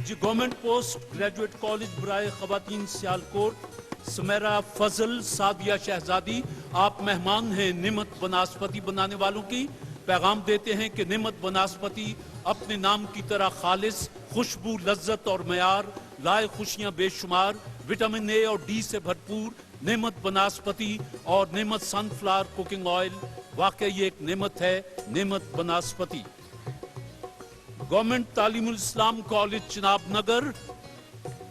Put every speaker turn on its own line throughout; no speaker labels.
जी government post graduate college बराए खवातीन सियालकोट, समेरा फजल सादिया शहजादी, आप मेहमान हैं निमत बनास्पति बनाने वालों की। पैगाम देते हैं कि निमत बनास्पति अपने नाम की तरह खालिस, खुशबू, लज्जत और मयार, लाए खुशियां बेशुमार, विटामिन ए और डी से भरपूर नेमत बनास्पति और नेमत सनफ्लावर कुकिंग ऑयल, वाकई ये एक नेमत है, नेमत बनास्पति। गवर्नमेंट तालीमुल इस्लाम कॉलेज चिनाब नगर,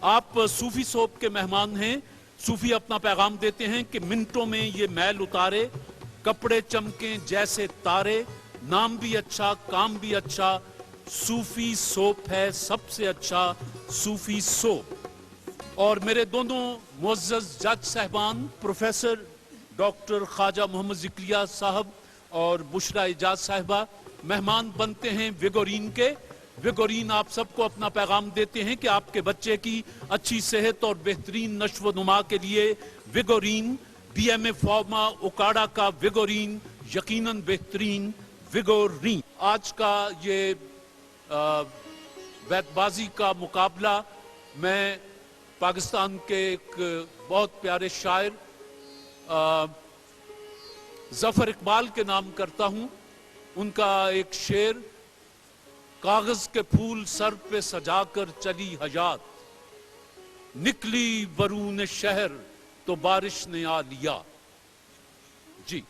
आप सूफी सोप के मेहमान हैं। सूफी अपना पैगाम देते हैं कि मिनटों में ये मैल उतारे, कपड़े चमकें जैसे तारे, नाम भी अच्छा काम भी अच्छा, सूफी सोप है सबसे अच्छा सूफी सोप। और मेरे दोनों मुअज़्ज़ज़ जज साहबान प्रोफेसर डॉक्टर ख्वाजा मोहम्मद ज़िक्रिया साहब और बुशरा एजाज साहिबा मेहमान बनते हैं विगोरीन के। विगोरीन आप सबको अपना पैगाम देते हैं कि आपके बच्चे की अच्छी सेहत और बेहतरीन नश्व नुमा के लिए विगोरीन, BMA फॉर्मा ओकाडा का विगोरीन यकीनन बेहतरीन विगोरीन। आज का ये बैतबाजी का मुकाबला मैं पाकिस्तान के एक बहुत प्यारे शायर ज़फ़र इकबाल के नाम करता हूँ। उनका एक शेर, कागज के फूल सर पे सजाकर चली हयात, निकली बरून शहर तो बारिश ने आ लिया। जी,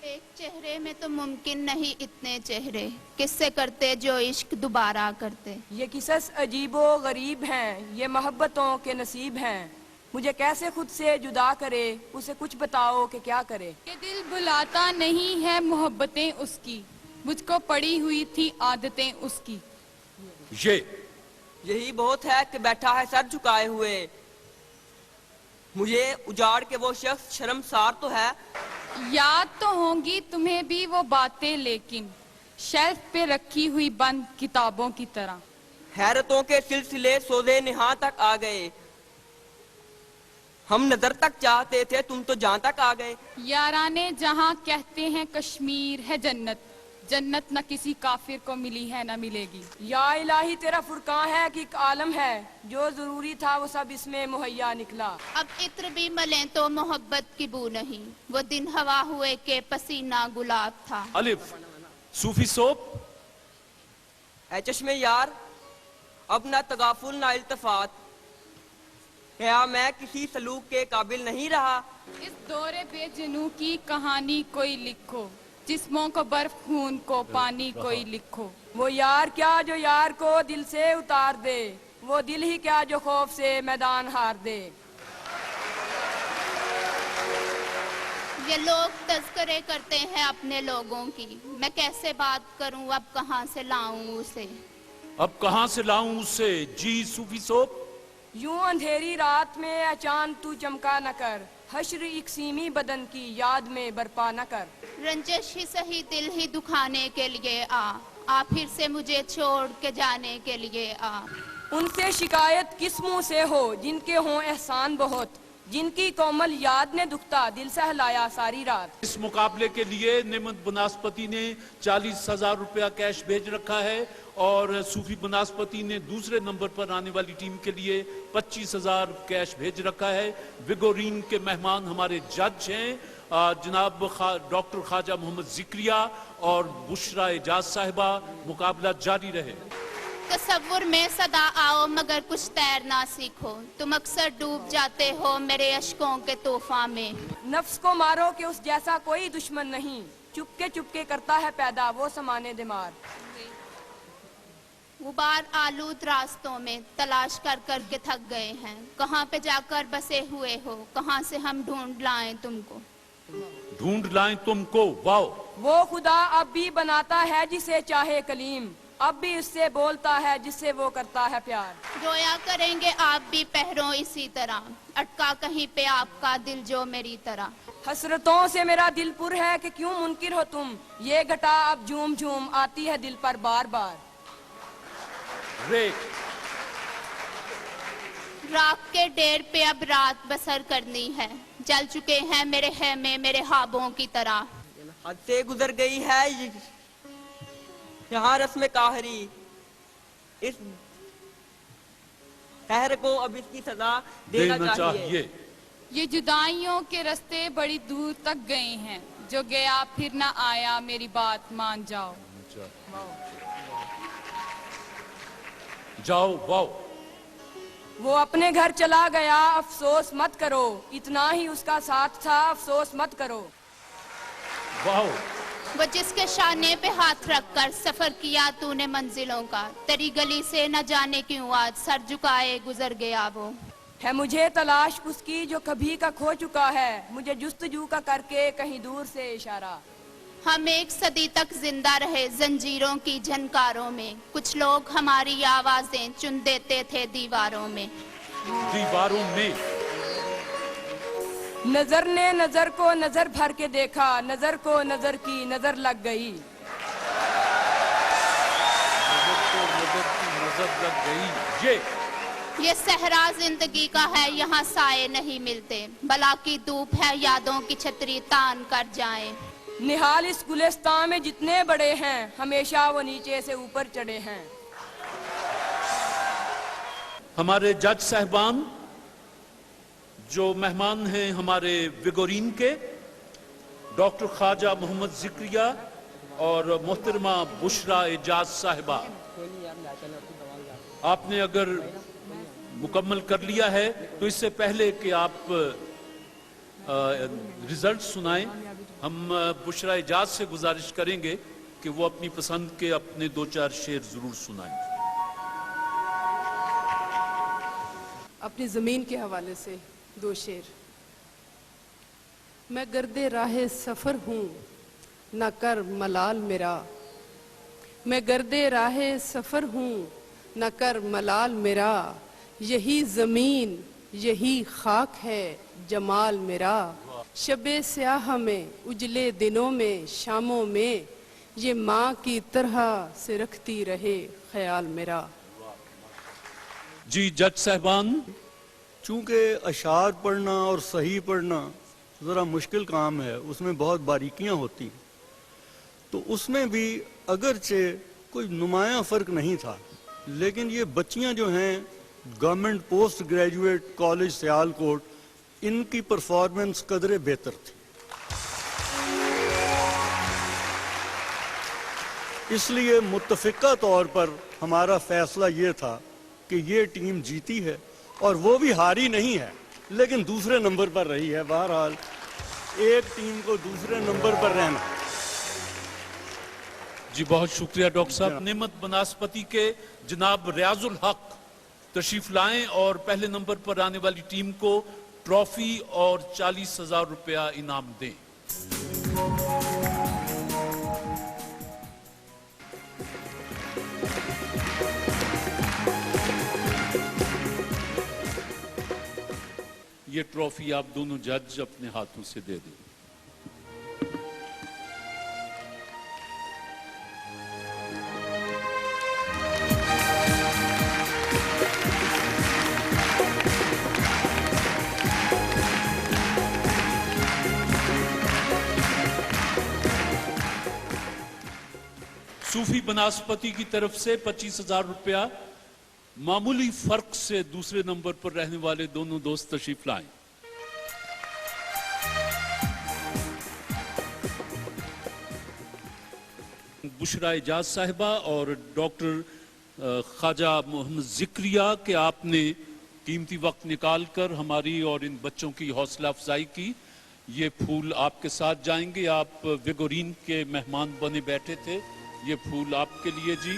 एक चेहरे में तो मुमकिन नहीं इतने चेहरे, किससे करते जो इश्क दोबारा करते।
ये किसस अजीबो गरीब हैं, ये मोहब्बतों के नसीब हैं, मुझे कैसे खुद से जुदा करे, उसे कुछ बताओ कि क्या करे।
ये दिल बुलाता नहीं है मोहब्बतें उसकी, मुझको पड़ी हुई थी आदतें उसकी।
यही बहुत है कि बैठा है सर झुकाए हुए, मुझे उजाड़ के वो शख्स शर्मसार तो है।
याद तो होंगी तुम्हें भी वो बातें, लेकिन शेल्फ पे रखी हुई बंद किताबों की तरह।
हैरतों के सिलसिले सोज़े निहा तक आ गए, हम नजर तक चाहते थे तुम तो जहां तक आ गए।
याराने जहां कहते हैं कश्मीर है जन्नत, जन्नत न किसी काफिर को मिली है न मिलेगी।
या इलाही तेरा फुरकान है कि एक आलम है, जो जरूरी था वो सब इसमें मुहैया निकला।
अब इत्र भी मलें तो मोहब्बत की बू नहीं, वो दिन हवा हुए के पसीना गुलाब था।
अलिफ सूफी सोप।
ऐ चश्मे यार, अब ना तगाफुल ना इल्तफात, क्या मैं किसी सलूक के काबिल नहीं रहा।
इस दौरे बेजनू की कहानी कोई लिखो, जिस्मों को बर्फ खून को पानी कोई लिखो।
वो यार क्या जो यार को दिल से उतार दे, वो दिल ही क्या जो खौफ से मैदान हार दे।
ये लोग तज़किरे करते हैं अपने लोगों की, मैं कैसे बात करूं, अब कहां से लाऊं उसे।
अब कहां से लाऊं उसे। जी सूफी सोप।
यूं अंधेरी रात में अचान तू चमका न कर, हश्र एक सीमी बदन की याद में बरपा न कर।
रंजिश ही सही दिल ही दुखाने के लिए आ फिर से मुझे छोड़ के जाने के लिए आ।
उनसे शिकायत किस मुंह से हो जिनके हों एहसान बहुत, जिनकी कोमल याद ने दुखता दिल सहलाया सारी रात।
इस मुकाबले के लिए नेमत बनास्पति ने 40,000 रुपया कैश भेज रखा है और सूफी बनास्पति ने दूसरे नंबर पर आने वाली टीम के लिए 25,000 कैश भेज रखा है। विगोरीन के मेहमान हमारे जज हैं जनाब डॉक्टर ख्वाजा मोहम्मद ज़िक्रिया और बुशरा एजाज साहिबा। मुकाबला जारी रहे।
तसव्वुर में सदा आओ मगर कुछ तैरना सीखो, तुम अक्सर डूब जाते हो मेरे अश्कों के तूफान में।
नफ्स को मारो कि उस जैसा कोई दुश्मन नहीं, चुपके करता है पैदा वो समाने दिमार।
गुबार आलूद रास्तों में तलाश कर कर के थक गए हैं, कहाँ पे जाकर बसे हुए हो, कहाँ से हम ढूंढ लाएं तुमको।
ढूंढ लाएं तुमको। वाओ।
वो खुदा अब भी बनाता है जिसे चाहे कलीम, अब भी उससे बोलता है जिससे वो करता है प्यार।
रोया करेंगे आप भी पहरों इसी तरह, अटका कहीं पे आपका दिल जो मेरी तरह।
हसरतों से मेरा दिल पुर है कि क्यों मुनकिर हो तुम, ये घटा अब झूम झूम आती है दिल पर बार बार।
राख के डेर पे अब रात बसर करनी है, जल चुके हैं मेरे हैमे मेरे ख्वाबों की तरह।
हद से गुजर गई है यहाँ रस्म काहरी, इस قہر کو اب اس کی سزا دینا چاہیے۔
یہ جدائیوں کے رستے بڑی دور تک گئے ہیں، جو گیا پھر نہ آیا، میری بات مان جاؤ۔
جاؤ واؤ۔
وہ اپنے گھر چلا گیا، افسوس مت کرو، اتنا ہی اس کا ساتھ تھا، افسوس مت کرو۔
واؤ۔
وہ جس کے شانے پہ ہاتھ رکھ کر سفر کیا تو نے منزلوں کا، تیری گلی سے نہ جانے کیوں آج سر جھکائے گزر گیا وہ۔
ہے مجھے تلاش اس کی جو کبھی کا کھو چکا ہے، مجھے جستجو کا کر کے کہیں دور سے اشارہ۔
ہم ایک صدی تک زندہ رہے زنجیروں کی جھنکاروں میں، کچھ لوگ ہماری آوازیں چن دیتے تھے دیواروں میں۔
دیواروں میں۔
نظر نے نظر کو نظر بھر کے دیکھا، نظر کو نظر کی نظر لگ گئی۔
نظر کو نظر کی نظر لگ گئی۔
یہ صحرا زندگی کا ہے، یہاں سائے نہیں ملتے، بلا کی دھوپ ہے یادوں کی چھتری تان کر جائیں۔
نہال اس گلستان میں جتنے بڑے ہیں، ہمیشہ وہ نیچے سے اوپر چڑھے ہیں۔
ہمارے جج صاحبان جو مہمان ہیں ہمارے وگورین کے، ڈاکٹر خواجہ محمد ذکریہ اور محترمہ بشرا اعجاز صاحبہ، آپ نے اگر مکمل کر لیا ہے تو اس سے پہلے کہ آپ رزلٹ سنائیں، ہم بشرا اعجاز سے گزارش کریں گے کہ وہ اپنی پسند کے اپنے 2-4 شعر ضرور سنائیں۔
اپنی زمین کے حوالے سے 2 شعر۔ میں گرد راہ سفر ہوں، نہ کر ملال میرا، میں گرد راہ سفر ہوں، نہ کر ملال میرا، یہی زمین یہی خاک ہے جمال میرا، شب سیاہ میں اجلے دنوں میں شاموں میں، یہ ماں کی طرح سے رکھتی رہے خیال میرا۔
جی جج صاحبان۔
چونکہ اشعار پڑھنا اور صحیح پڑھنا ذرا مشکل کام ہے، اس میں بہت باریکیاں ہوتی ہیں، تو اس میں بھی اگرچہ کوئی نمایاں فرق نہیں تھا، لیکن یہ بچیاں جو ہیں government post graduate college Sialkot, ان کی پرفارمنس قدرے بہتر تھی، اس لیے متفقہ طور پر ہمارا فیصلہ یہ تھا کہ یہ ٹیم جیتی ہے، اور وہ بھی ہاری نہیں ہے لیکن دوسرے نمبر پر رہی ہے۔ بہرحال ایک ٹیم کو دوسرے نمبر پر رہنا۔
جی بہت شکریہ ڈاکٹر صاحب۔ نعمت بناسپتی کے جناب ریاض الحق تشریف لائیں اور پہلے نمبر پر آنے والی ٹیم کو ٹرافی اور 40,000 روپیہ انعام دیں۔ یہ ٹرافی آپ دونوں جج اپنے ہاتھوں سے دے دیں۔ صوفی بناسپتی کی طرف سے 25,000 روپیہ، معمولی فرق سے دوسرے نمبر پر رہنے والے دونوں دوست تشریف لائیں۔ بشرا اعجاز صاحبہ اور ڈاکٹر خواجہ محمد ذکریہ کہ آپ نے قیمتی وقت نکال کر ہماری اور ان بچوں کی حوصلہ افزائی کی، یہ پھول آپ کے ساتھ جائیں گے۔ آپ وگورین کے مہمان بنے بیٹھے تھے، یہ پھول آپ کے لیے جی۔